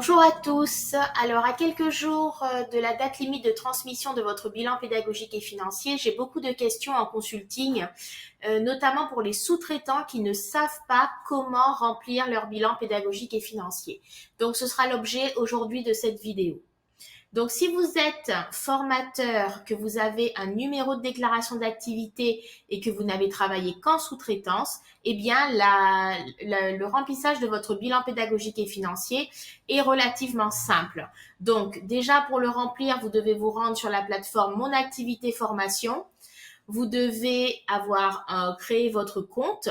Bonjour à tous. Alors, à quelques jours de la date limite de transmission de votre bilan pédagogique et financier, j'ai beaucoup de questions en consulting, notamment pour les sous-traitants qui ne savent pas comment remplir leur bilan pédagogique et financier. Donc, ce sera l'objet aujourd'hui de cette vidéo. Donc, si vous êtes formateur, que vous avez un numéro de déclaration d'activité et que vous n'avez travaillé qu'en sous-traitance, eh bien, le remplissage de votre bilan pédagogique et financier est relativement simple. Donc, déjà, pour le remplir, vous devez vous rendre sur la plateforme Mon Activité Formation. Vous devez avoir créé votre compte,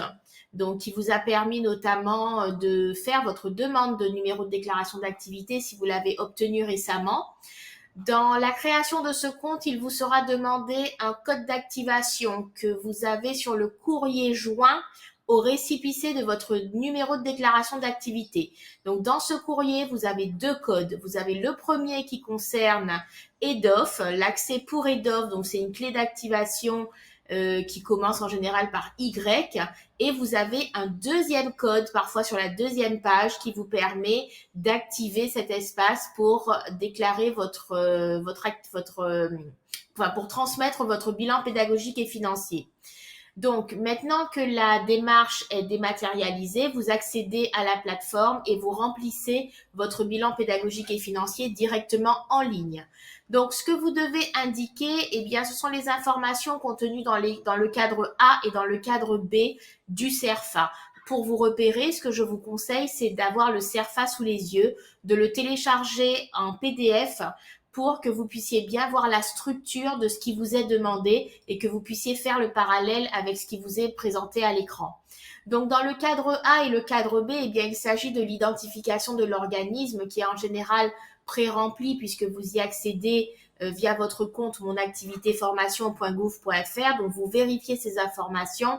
donc qui vous a permis notamment de faire votre demande de numéro de déclaration d'activité si vous l'avez obtenu récemment. Dans la création de ce compte, il vous sera demandé un code d'activation que vous avez sur le courrier joint au récépissé de votre numéro de déclaration d'activité. Donc, dans ce courrier, vous avez deux codes. Vous avez le premier qui concerne EDOF, l'accès pour EDOF, donc c'est une clé d'activation qui commence en général par Y, et vous avez un deuxième code, parfois sur la deuxième page, qui vous permet d'activer cet espace pour déclarer pour transmettre votre bilan pédagogique et financier. Donc, maintenant que la démarche est dématérialisée, vous accédez à la plateforme et vous remplissez votre bilan pédagogique et financier directement en ligne. Donc, ce que vous devez indiquer, eh bien, ce sont les informations contenues dans le cadre A et dans le cadre B du CERFA. Pour vous repérer, ce que je vous conseille, c'est d'avoir le CERFA sous les yeux, de le télécharger en PDF pour que vous puissiez bien voir la structure de ce qui vous est demandé et que vous puissiez faire le parallèle avec ce qui vous est présenté à l'écran. Donc, dans le cadre A et le cadre B, eh bien, il s'agit de l'identification de l'organisme qui est en général pré-rempli puisque vous y accédez via votre compte monactivitéformation.gouv.fr. Donc, vous vérifiez ces informations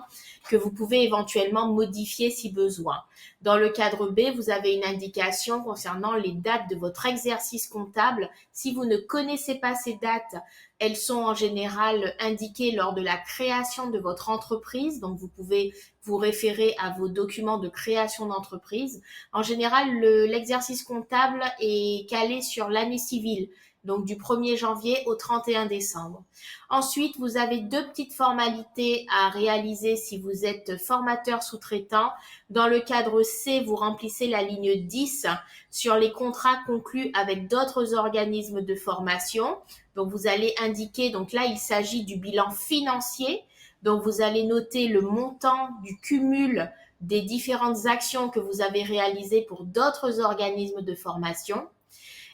que vous pouvez éventuellement modifier si besoin. Dans le cadre B, vous avez une indication concernant les dates de votre exercice comptable. Si vous ne connaissez pas ces dates, elles sont en général indiquées lors de la création de votre entreprise. Donc, vous pouvez vous référer à vos documents de création d'entreprise. En général, l'exercice comptable est calé sur l'année civile, donc du 1er janvier au 31 décembre. Ensuite, vous avez deux petites formalités à réaliser si vous êtes formateur sous-traitant. Dans le cadre C, vous remplissez la ligne 10 sur les contrats conclus avec d'autres organismes de formation. Donc, vous allez indiquer, donc là, il s'agit du bilan financier. Donc, vous allez noter le montant du cumul des différentes actions que vous avez réalisées pour d'autres organismes de formation.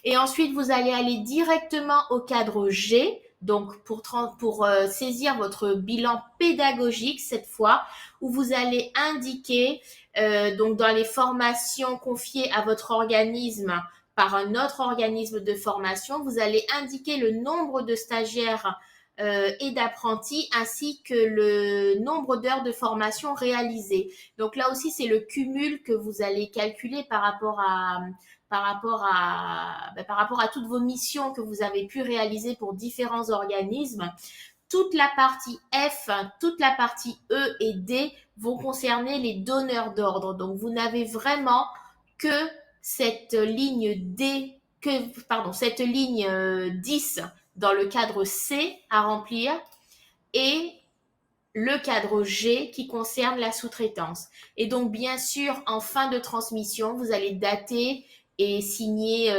Et ensuite, vous allez aller directement au cadre G, donc pour saisir votre bilan pédagogique cette fois, où vous allez indiquer donc dans les formations confiées à votre organisme par un autre organisme de formation, vous allez indiquer le nombre de stagiaires et d'apprentis ainsi que le nombre d'heures de formation réalisées. Donc là aussi, c'est le cumul que vous allez calculer par rapport à toutes vos missions que vous avez pu réaliser pour différents organismes. Toute la partie F, toute la partie E et D vont concerner les donneurs d'ordre. Donc, vous n'avez vraiment que cette ligne cette ligne 10 dans le cadre C à remplir et le cadre G qui concerne la sous-traitance. Et donc, bien sûr, en fin de transmission, vous allez dater et signer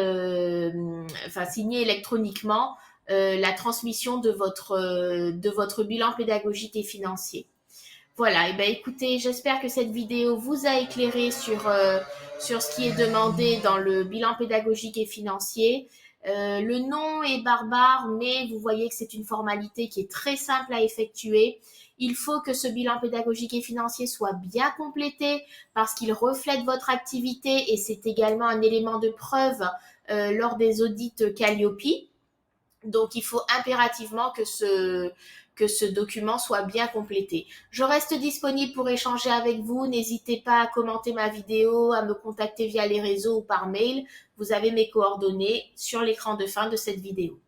électroniquement la transmission de votre bilan pédagogique et financier. Voilà, et ben écoutez, j'espère que cette vidéo vous a éclairé sur ce qui est demandé dans le bilan pédagogique et financier. Le nom est barbare, mais vous voyez que c'est une formalité qui est très simple à effectuer. Il faut que ce bilan pédagogique et financier soit bien complété parce qu'il reflète votre activité et c'est également un élément de preuve lors des audits Calliope. Donc, il faut impérativement que ce document soit bien complété. Je reste disponible pour échanger avec vous. N'hésitez pas à commenter ma vidéo, à me contacter via les réseaux ou par mail. Vous avez mes coordonnées sur l'écran de fin de cette vidéo.